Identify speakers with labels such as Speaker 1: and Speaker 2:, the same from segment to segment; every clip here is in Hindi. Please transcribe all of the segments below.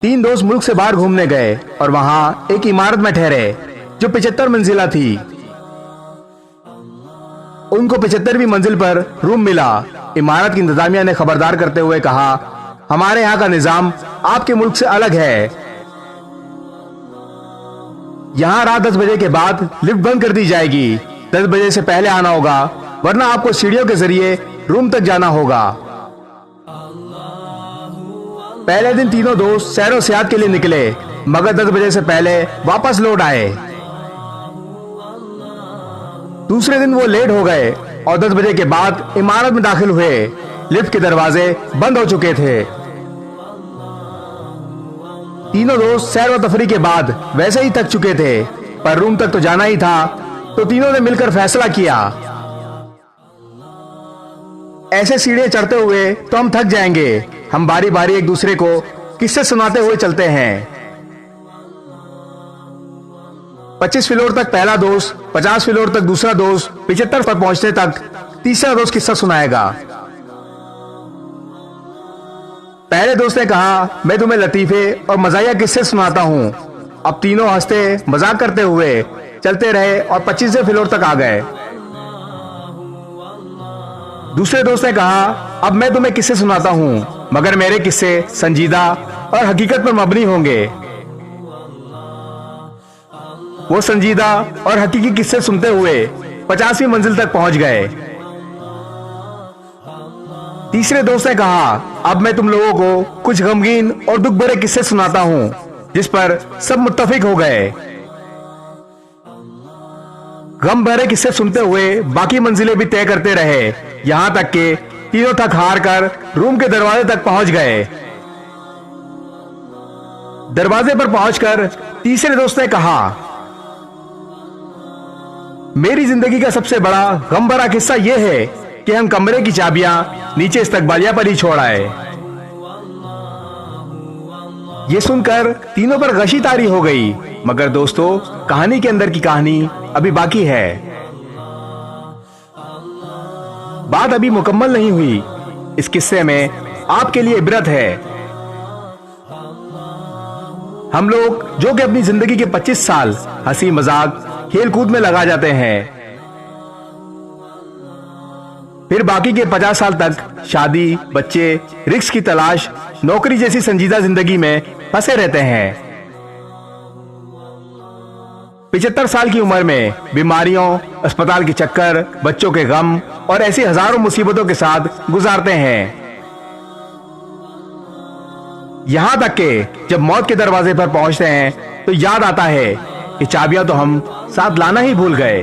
Speaker 1: तीन दोस्त मुल्क से बाहर घूमने गए और वहां एक इमारत में ठहरे जो 75 मंजिला थी। उनको 75वीं मंजिल पर रूम मिला। इमारत की इंतजामिया ने खबरदार करते हुए कहा, हमारे यहाँ का निजाम आपके मुल्क से अलग है। यहाँ रात 10 बजे के बाद लिफ्ट बंद कर दी जाएगी। 10 बजे से पहले आना होगा, वरना आपको सीढ़ियों के जरिए रूम तक जाना होगा। पहले दिन तीनों दोस्त सैरो सियाहत के लिए निकले, मगर 10 बजे से पहले वापस लौट आए। दूसरे दिन वो लेट हो गए और 10 बजे के बाद इमारत में दाखिल हुए। लिफ्ट के दरवाजे बंद हो चुके थे। तीनों दोस्त सैर व तफरी के बाद वैसे ही थक चुके थे, पर रूम तक तो जाना ही था, तो तीनों ने मिलकर फैसला किया, ऐसे सीढ़ियां चढ़ते हुए तो हम थक जाएंगे। हम बारी बारी एक दूसरे को किस्से सुनाते हुए चलते हैं। 25 फ्लोर तक पहला दोस्त, 50 फ्लोर तक दूसरा दोस्त, 75 पर पहुंचने तक तीसरा दोस्त किस्सा सुनाएगा। पहले दोस्त ने कहा, मैं तुम्हें लतीफे और मजाया किस्से सुनाता हूं। अब तीनों हंसते मजाक करते हुए चलते रहे और 25वें फ्लोर तक आ गए। दूसरे दोस्त ने कहा, अब मैं तुम्हें किस्से सुनाता हूं, मगर मेरे किस्से संजीदा और हकीकत पर मबनी होंगे। वो संजीदा और हकीकी किस्से सुनते हुए 50वीं मंजिल तक पहुंच गए। तीसरे दोस्त ने कहा, अब मैं तुम लोगों को कुछ गमगीन और दुख भरे किस्से सुनाता हूं, जिस पर सब मुत्तफिक हो गए। गम भरे किस्से सुनते हुए बाकी मंजिलें भी तय करते रहे, यहां तक कि तीनों थक हार कर रूम के दरवाजे तक पहुंच गए। दरवाजे पर पहुंचकर तीसरे दोस्त ने कहा, मेरी जिंदगी का सबसे बड़ा गम भरा किस्सा यह है कि हम कमरे की चाबियां नीचे इस्तकबालिया पर ही छोड़ आए। ये सुनकर तीनों पर गशी तारी हो गई, मगर दोस्तों, कहानी के अंदर की कहानी अभी बाकी है। बात अभी मुकम्मल नहीं हुई। इस किस्से में आपके लिए इबरत है। हम लोग जो कि अपनी जिंदगी के 25 साल हंसी मजाक खेल कूद में लगा जाते हैं, फिर बाकी के 50 साल तक शादी, बच्चे, रिस्क की तलाश, नौकरी जैसी संजीदा जिंदगी में फंसे रहते हैं। 75 साल की उम्र में बीमारियों, अस्पताल के चक्कर, बच्चों के गम और ऐसी हजारों मुसीबतों के साथ गुजारते हैं। यहां तक कि जब मौत के दरवाजे पर पहुंचते हैं तो याद आता है कि चाबियां तो हम साथ लाना ही भूल गए।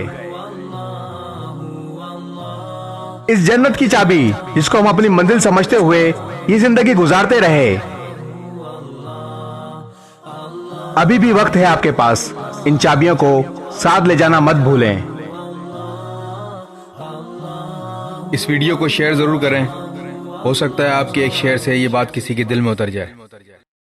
Speaker 1: इस जन्नत की चाबी जिसको हम अपनी मंजिल समझते हुए ये जिंदगी गुजारते रहे, अभी भी वक्त है आपके पास। इन चाबियों को साथ ले जाना मत भूलें।
Speaker 2: इस वीडियो को शेयर जरूर करें। हो सकता है आपके एक शेयर से ये बात किसी के दिल में उतर जाए।